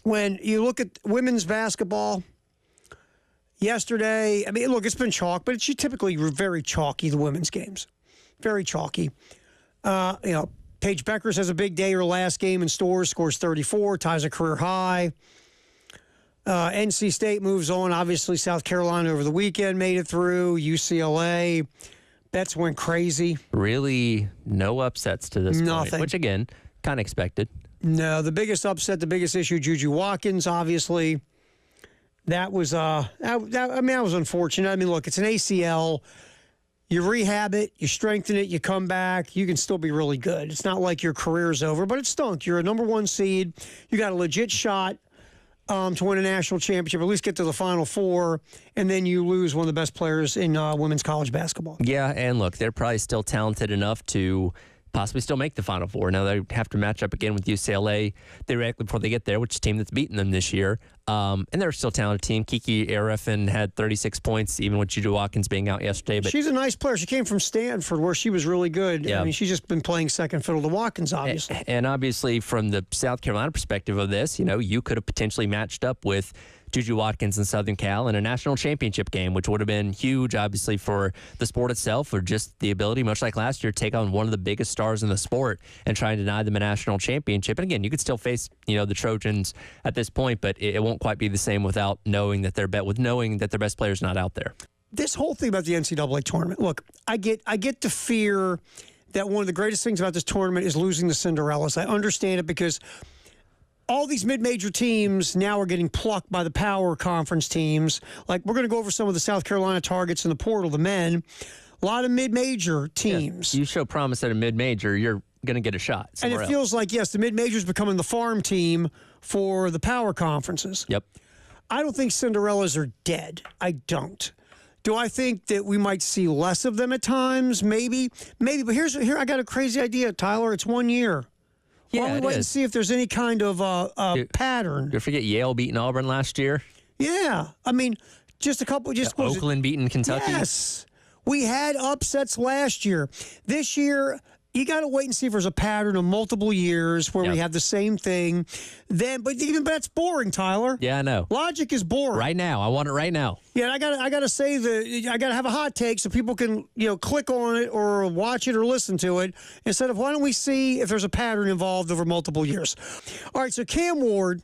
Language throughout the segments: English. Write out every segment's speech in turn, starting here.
when you look at women's basketball yesterday, I mean, look, it's been chalk, but it's typically very chalky, the women's games. Very chalky. Paige Beckers has a big day her last game in scores 34, ties a career high. NC State moves on. Obviously, South Carolina over the weekend made it through. UCLA, bets went crazy. Really no upsets to this point, which, again, kind of expected. No, the biggest upset, the biggest issue, Juju Watkins, obviously. That was, that was unfortunate. I mean, look, it's an ACL. You rehab it, you strengthen it, you come back, you can still be really good. It's not like your career's over, but it stunk. You're a number 1 seed. You got a legit shot to win a national championship, at least get to the Final Four, and then you lose one of the best players in women's college basketball. Yeah, and look, they're probably still talented enough to possibly still make the Final Four. Now they have to match up again with UCLA theoretically before they get there, which is a team that's beaten them this year. And they're still a talented team. Kiki Arefin had 36 points, even with Juju Watkins being out yesterday. But she's a nice player. She came from Stanford, where she was really good. Yeah. I mean, she's just been playing second fiddle to Watkins, obviously. And obviously, from the South Carolina perspective of this, you could have potentially matched up with Juju Watkins and Southern Cal in a national championship game, which would have been huge, obviously, for the sport itself, or just the ability, much like last year, to take on one of the biggest stars in the sport and try and deny them a national championship. And again, you could still face, the Trojans at this point, but it won't quite be the same without knowing that their best player's not out there. This whole thing about the NCAA tournament, look, I get the fear that one of the greatest things about this tournament is losing the Cinderellas. I understand it because all these mid-major teams now are getting plucked by the power conference teams. Like, we're going to go over some of the South Carolina targets in the portal, the men. A lot of mid-major teams. Yeah, you show promise at a mid-major, you're going to get a shot somewhere And it feels like, yes, the mid-major is becoming the farm team for the power conferences. Yep. I don't think Cinderellas are dead. I don't. Do I think that we might see less of them at times? Maybe. But here I got a crazy idea, Tyler. It's 1 year. Yeah, Why don't we wait and see if there's any kind of pattern? You forget Yale beating Auburn last year? Yeah. I mean, just a couple. Oakland beating Kentucky? Yes. We had upsets last year. This year, you got to wait and see if there's a pattern of multiple years where we have the same thing. But that's boring, Tyler. Yeah, I know. Logic is boring. Right now. I want it right now. Yeah, I got to say I got to have a hot take so people can, click on it or watch it or listen to it instead of why don't we see if there's a pattern involved over multiple years. All right, so Cam Ward,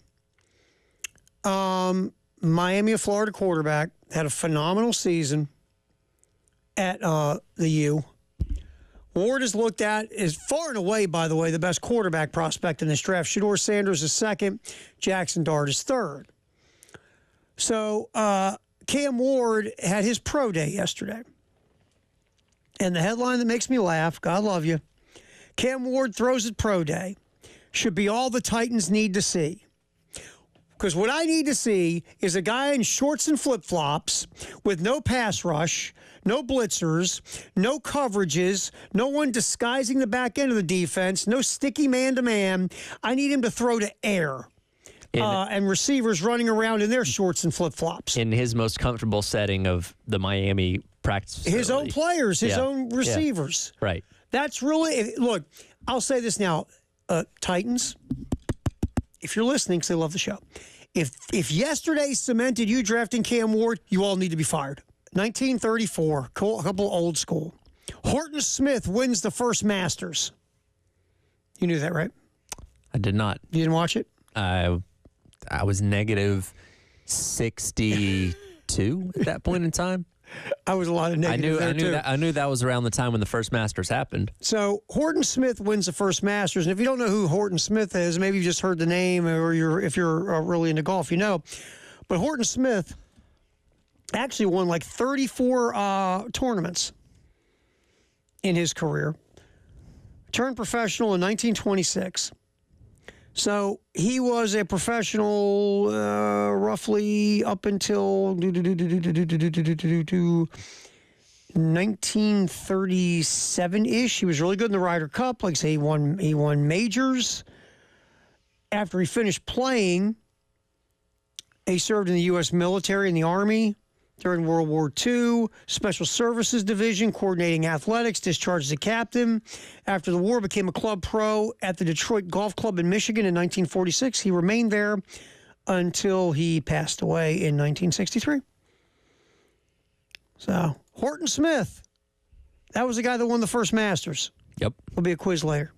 Miami of Florida quarterback, had a phenomenal season at the U. Ward is looked at as far and away, by the way, the best quarterback prospect in this draft. Shedeur Sanders is second. Jackson Dart is third. So Cam Ward had his pro day yesterday. And the headline that makes me laugh, God love you, Cam Ward throws at pro day, should be all the Titans need to see. Because what I need to see is a guy in shorts and flip-flops with no pass rush, no blitzers, no coverages, no one disguising the back end of the defense, no sticky man-to-man. I need him to throw to air. And receivers running around in their shorts and flip-flops. In his most comfortable setting of the Miami practice facility. His own players, his own receivers. Yeah. Right. That's really, look, I'll say this now, Titans, if you're listening, because I love the show, if yesterday cemented you drafting Cam Ward, you all need to be fired. 1934, a couple old school. Horton Smith wins the first Masters. You knew that, right? I did not. You didn't watch it? I was negative 62 at that point in time. I was a lot of negative I knew that was around the time when the first Masters happened. So Horton Smith wins the first Masters, and if you don't know who Horton Smith is, maybe you just heard the name, or if you're really into golf, you know. But Horton Smith actually won like 34 tournaments in his career. Turned professional in 1926. So he was a professional roughly up until 1937-ish. He was really good in the Ryder Cup. Like I say, he won majors. After he finished playing, he served in the U.S. military and the Army during World War II, Special Services Division, coordinating athletics, discharged as a captain. After the war, became a club pro at the Detroit Golf Club in Michigan in 1946. He remained there until he passed away in 1963. So, Horton Smith, that was the guy that won the first Masters. Yep. Will be a quiz later.